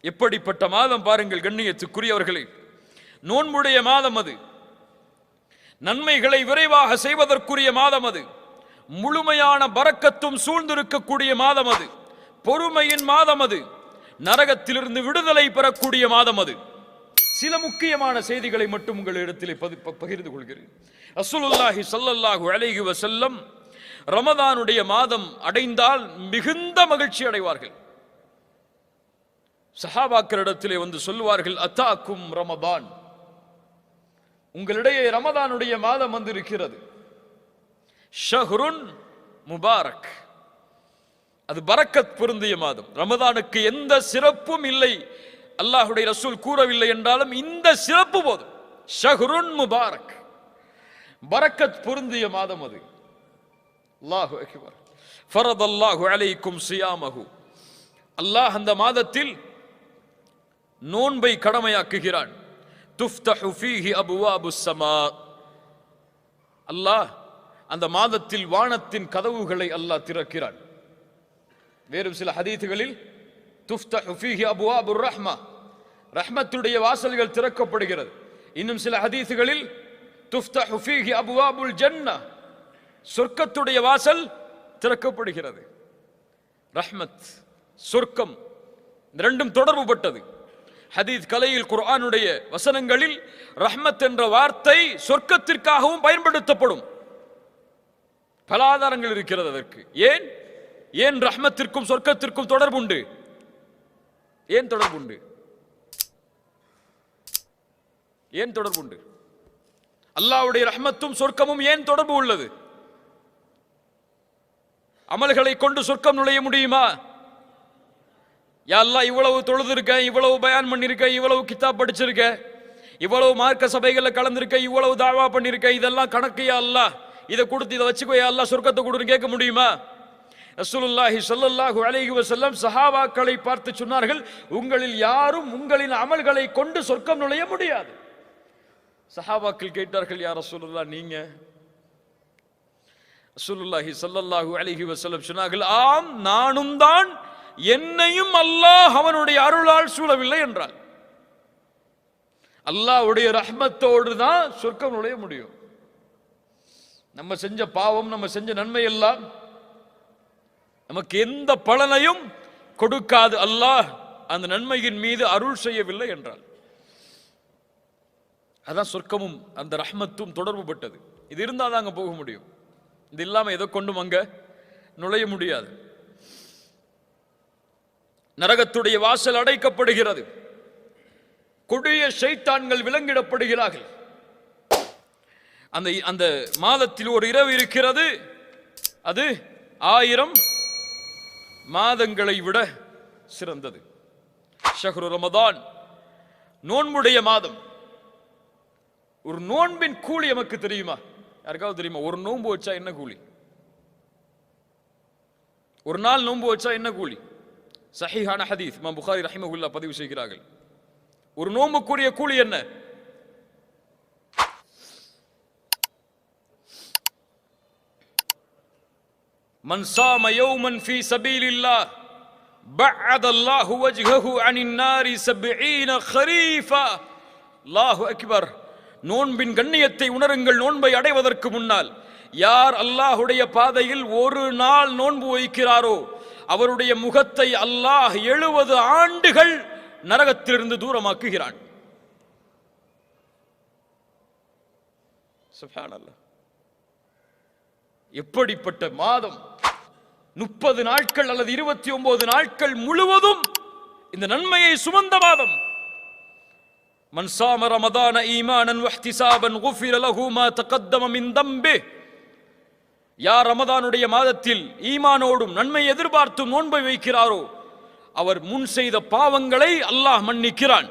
எப்படிப்பட்ட மாதம் பாருங்கள் கண்ணியத்துக்குரியவர்களே. நோன்புடைய மாதம் அது, நன்மைகளை விரைவாக செய்வதற்குரிய மாதம் அது, முழுமையான பரக்கத்தும் சூழ்ந்திருக்கக்கூடிய மாதம் அது, பொறுமையின் மாதம் அது, நரகத்திலிருந்து விடுதலை பெறக்கூடிய மாதம் அது. சில முக்கியமான செய்திகளை மட்டும் உங்களிடத்தில் பகிர்ந்து கொள்கிறேன். ரசூலுல்லாஹி ஸல்லல்லாஹு அலைஹி வஸல்லம் ரமதானுடைய மாதம் அடைந்தால் மிகுந்த மகிழ்ச்சி அடைவார்கள். சஹாபாக்களிடத்திலே வந்து சொல்லுவார்கள், அத்தாக்கும் ரமதான், உங்களிடையே ரமதானுடைய மாதம் வந்து இருக்கிறது. ஷஹ்ருன் முபாரக், அது பரக்கத் பொருந்திய மாதம். ரமதானுக்கு எந்த சிறப்பும் இல்லை, அல்லாஹுடைய ரசூல் கூறவில்லை என்றாலும் இந்த சிறப்பு போதும். ஷஹ்ருன் முபாரக், பரக்கத் பொருந்திய மாதம் அது. அல்லாஹு அக்பர். ஃபரதல்லாஹு அலைக்கும் சியாமஹு, அல்லாஹ் அந்த மாதத்தில் நோன்பை கடமையாக்குகிறான். துஃப்தஹு ஃபீஹி அபுவாபுஸ் ஸமா, அல்லாஹ் அந்த மாதத்தில் வானத்தின் கதவுகளை அல்லாஹ் திறக்கிறான். வேறு சில ஹதீதுகளில் துஃப்தஹு ஃபீஹி அபுவாபுர் ரஹ்மா, ரஹ்மத்துடைய வாசல்கள் திறக்கப்படுகிறது. இன்னும் சில ஹதீதுகளில் துஃப்தஹு ஃபீஹி அபுவாபுல் ஜன்னah, சொர்க்கத்துடைய வாசல் திறக்கப்படுகிறது. ரஹ்மத், சொர்க்கம், இந்த ரெண்டும் தொடர்பு பட்டது. ஹதீஸ் கலையில் குர்ஆனுடைய வசனங்களில் ரஹ்மத் என்ற வார்த்தை சொர்க்கத்திற்காகவும் பயன்படுத்தப்படும். பல ஆதாரங்கள் இருக்கிறது அதற்கு. ஏன் ஏன் ரஹ்மத்திற்கும் சொர்க்கத்திற்கும் தொடர்புண்டு? ஏன் தொடர்புண்டு? ஏன் தொடர்புண்டு? அல்லாஹ்வுடைய ரஹ்மத்தும் சொர்க்கமும் ஏன் தொடர்பு உள்ளது? அமல்களை கொண்டு சொர்க்கம் நுழைய முடியுமா? யா அல்லாஹ், இவ்வளவு தொழுதிருக்க, இவ்வளவு பயான் பண்ணிருக்க, இவ்வளவு கிதாப் படிச்சிருக்க, இவ்வளவு மார்க்க சபைகளில் கலந்திருக்க, இவ்வளவு தாவா பண்ணிருக்க, இதெல்லாம் கணக்கு யா அல்லாஹ், இதை கொடுத்து இதை வச்சுக்கோ யா அல்லாஹ், சொர்க்கத்தை கொடுன்னு கேட்க முடியுமா? ரசூலுல்லாஹி ஸல்லல்லாஹு அலைஹி வஸல்லம் சஹாபாக்களை பார்த்து சொன்னார்கள், உங்களில் யாரும் உங்களின் அமல்களை கொண்டு சொர்க்கம் நுழைய முடியாது. சஹாபாக்கள் கேட்டார்கள், யா ரசூலுல்லாஹ் நீங்க? ரசூலுல்லாஹி ஸல்லல்லாஹு அலைஹி வஸல்லம் சொன்னார்கள், ஆம், நானும் தான், என்னையும் அல்லாஹ் அவனுடைய அருளால் சூழவில்லை என்றால். அல்லாஹ்வுடைய ரஹ்மத்தோடு தான் சொர்க்கம் நுழைய முடியும். நம்ம செஞ்ச பாவம், நம்ம செஞ்ச நன்மை எல்லாம் நமக்கு எந்த பலனையும் கொடுக்காது, அல்லாஹ் அந்த நன்மையின் மீது அருள் செய்யவில்லை என்றால். அதான் சொர்க்கமும் அந்த ரஹ்மத்தும் தொடர்பு பட்டது. இது இருந்தால் தான் அங்க போக முடியும். இது இல்லாம எதை கொண்டும் அங்க நுழைய முடியாது. நரகத்துடைய வாசல் அடைக்கப்படுகிறது. கொடிய ஷைத்தான்கள் விலங்கிடப்படுகிறார்கள். அந்த மாதத்தில் ஒரு இரவு இருக்கிறது, அது 1000 மாதங்களை விட சிறந்தது. ஷஹ்ரு ரமதான், நோன்புடைய மாதம். ஒரு நோன்பின் கூலி நமக்கு தெரியுமா? யாருக்காவது தெரியுமா? ஒரு நோன்பு வச்சா என்ன கூலி? ஒரு நாள் நோன்பு வச்சா என்ன கூலி? சஹீஹான ஹதீஸ் இமாம் புகாரி ரஹிமஹுல்லாஹ் பதிவு செய்கிறார்கள். ஒரு நோன்புக்குரிய கூலி என்ன? மன் ஸாம யௌமன் ஃபீ ஸபீலில்லாஹ் பஅத அல்லாஹு வஜ்ஹஹு அனின் நாரி 70 خريفا. அல்லாஹு அக்பர். நோன்பின் கண்ணியத்தை உணருங்கள். நோன்பை அடைவதற்கு முன்னால் யார் அல்லாஹுடைய பாதையில் ஒரு நாள் நோன்பு வைக்கிறாரோ அவருடைய முகத்தை அல்லாஹ் 70 ஆண்டுகள் நரகத்திலிருந்து தூரமாக்குகிறான். சுப்ஹானல்லாஹ். எப்படிப்பட்ட மாதம்! 30 நாட்கள் அல்லது 29 நாட்கள் முழுவதும் இந்த நன்மையை சுமந்த மாதம். மன் ஸாம ரமதான ஈமானன் வஹ்திஸாபன் குஃபிர லஹு மா தகத்தம மின் தம்பிஹ். யார் ரமதானுடைய மாதத்தில் ஈமானோடும் நன்மை எதிர்பார்த்தும் நோன்பை வைக்கிறாரோ அவர் முன் செய்த பாவங்களை அல்லாஹ் மன்னிக்கிறான்.